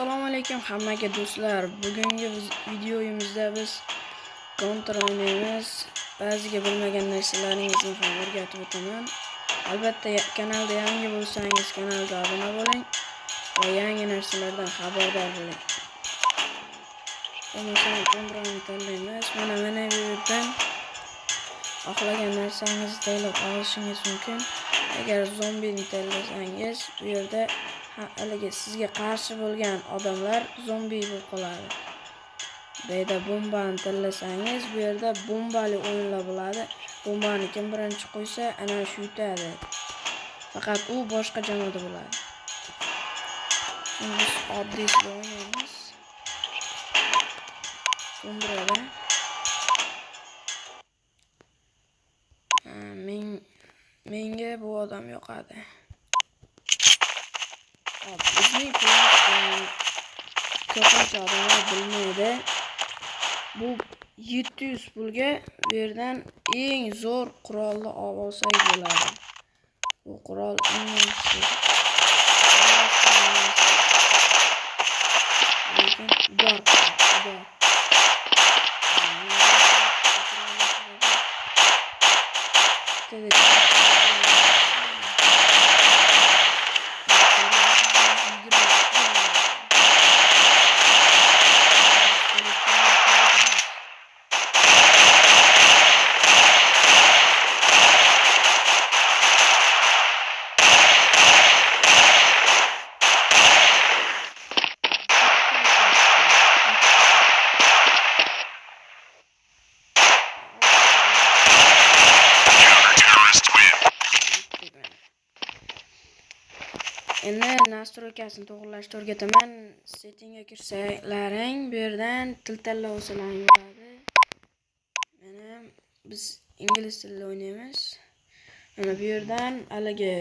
Assalomu alaykum hammaga do'stlar. Bugungi videoyimizda biz Counter o'ynaymiz. Ba'ziga bilmagan narsalaringizni ham o'rgatib o'taman. Albatta kanalda yangi bo'lsangiz kanalga obuna bo'ling va yangi narsalardan xabardor bo'ling. Masalan, Counter'ni tanlaymiz. Mana bu yerdan xohlagan narsangizni tanlab olishingiz mumkin. Agar zombini tanlasangiz, bu yerda haligi sizga qarshi bo'lgan odamlar zombi bo'lib qoladi. Bu yerda bombani tanlasangiz, bu yerda bombali o'yinlar bo'ladi. Bombani kim birinchi qo'ysa, ana shu yutadi. Faqat u boshqa jamoada bo'ladi. Biz oddiy o'ynaymiz. Counter'da menga bu odam yoqadi. Bizning pulni ko'pincha odamlar bilmaydi. Bu 700 pulga bu yerdan eng zo'r qurolni olsak bo'ladi. Bu qurol eng yaxshi. Endi nastroykasini to'g'irlashni o'rgataman. Settingga kirsalaring, bu yerdan til tanlovchilaring bo'ladi. Mana biz ingliz tilida o'ynaymiz. Mana bu yerdan haligi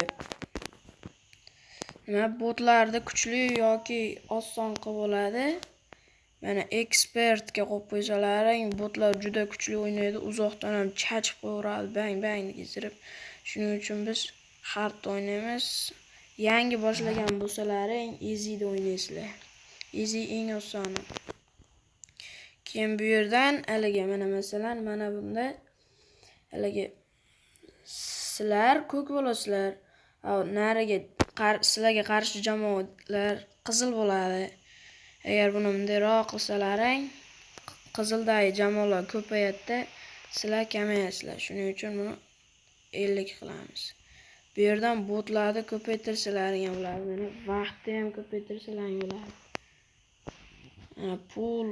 botlarda kuchli yoki oson qilib bo'ladi. Mana ekspertga qo'yib qo'ysalaring, botlar juda kuchli o'ynaydi, uzoqdan ham chachib qo'yadi, bang degizirib. Shuning uchun biz hard o'ynaymiz. Yangi boshlagan bo'lsalaring, easy da o'ynaysizlar. Easy eng osoni. Keyin bu yerdan haligi masalan mana bunda haligi sizlar ko'k bo'lasizlar. Nariga sizlarga qarshi jamoalar qizil bo'ladi. Agar buni bundayroq qilsalaring, qizildagi jamoalar ko'payadi, sizlar kamayasizlar. Shuning uchun buni 50 qilamiz. Bu yerdan botlarni ko'paytirsalaring ham bo'ladi. Mana vaqtni ham ko'paytirsalaring bo'ladi. Pul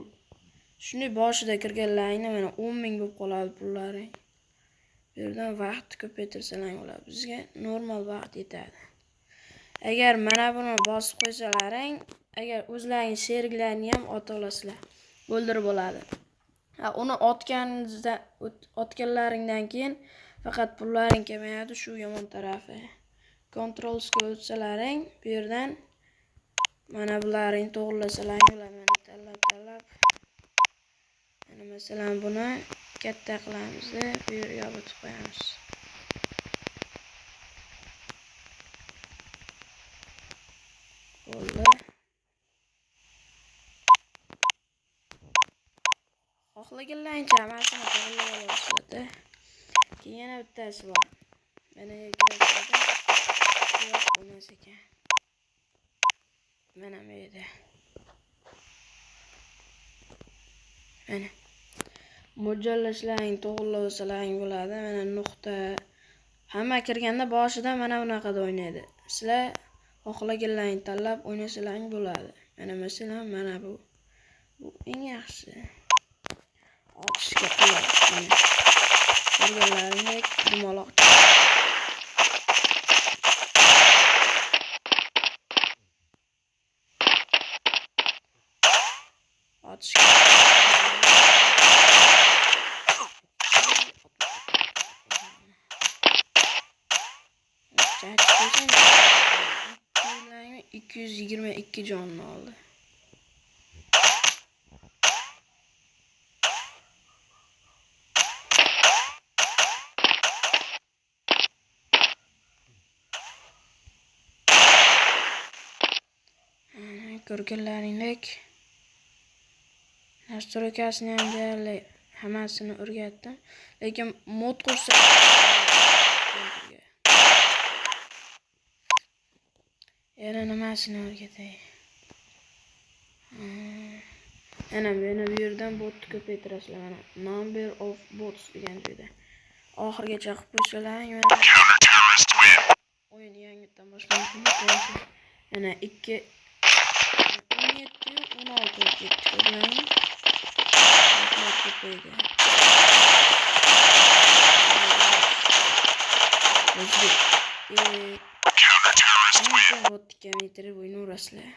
shuni boshida kirganlaringda mana 10 ming bo'lib qoladi pullaring. Bu yerdan vaqtni ko'paytirsalaring bo'ladi. Bizga normal vaqt yetadi. Agar mana buni bosib qo'ysalaring, agar o'zlaringiz sheriklarni ham ota olasizlar. O'ldirib bo'ladi. Uni otganlaringdan keyin faqat pullaring kamayadi, shu yomon tarafi. Controlsga o'tsalaring, bu yerdan mana bularni to'g'irlasalaring bo'ladi. Mana tanlab. Mana masalan buni katta qilamiz, bu yerga o'tib qo'yamiz. Bo'ldi. Xohlaganlarincha hammasini to'g'irlab olasizlar. Keyin yana bittasi bor. Mana kiradi. Yo'q bo'lmas ekan. Mana bu yerda. Mana mo'ljallashlaring to'g'irlasalaring bo'ladi. Mana nuqta. Hamma kirganda boshida mana bunaqada o'ynaydi. Sizlar xohlaganlaringizni tanlab o'ynasalaring bo'ladi. Mana masalan mana bu eng yaxshi. Otishga qulay. Ko'rganlaringdek dumaloq. Otishga. Chak. 222 jonni oldi. Ko'rganlaringdek nastroykasini ham deyarli hammasini o'rgatdim. Lekin mod qo'shsa yana nimasini o'rgatay? Ana bu yerdan botni ko'paytirasizlar. Mana number of bots degan joyda. Oxirgacha qilib qo'ysalaring, o'yin yangitdan boshlanadi. Ana 2 17 16 ketdi. Ko'rlang. Ko'paydi. Botni kamaytirib o'ynaverasizlar.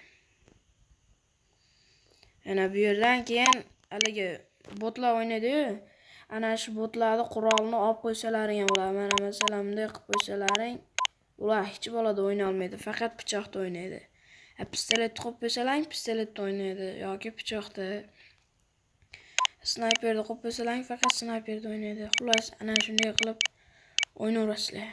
Ana bu yerdan keyin haligi botlar o'ynaydi-yu. Ana shu botlarni qurolni olib qo'ysalaring ham bo'ladi. Mana masalan bunday qilib qo'ysalaring, ular hech bo'ladi o'ynay olmaydi, faqat pichoqda o'ynaydi. Pistoletni qo'yib qo'ysalaring, pistoletda o'ynaydi yoki pichoqda. Snayperni qo'yib qo'ysalaring, faqat snayperda o'ynaydi. Xullas, ana shunday qilib o'ynaverasizlar.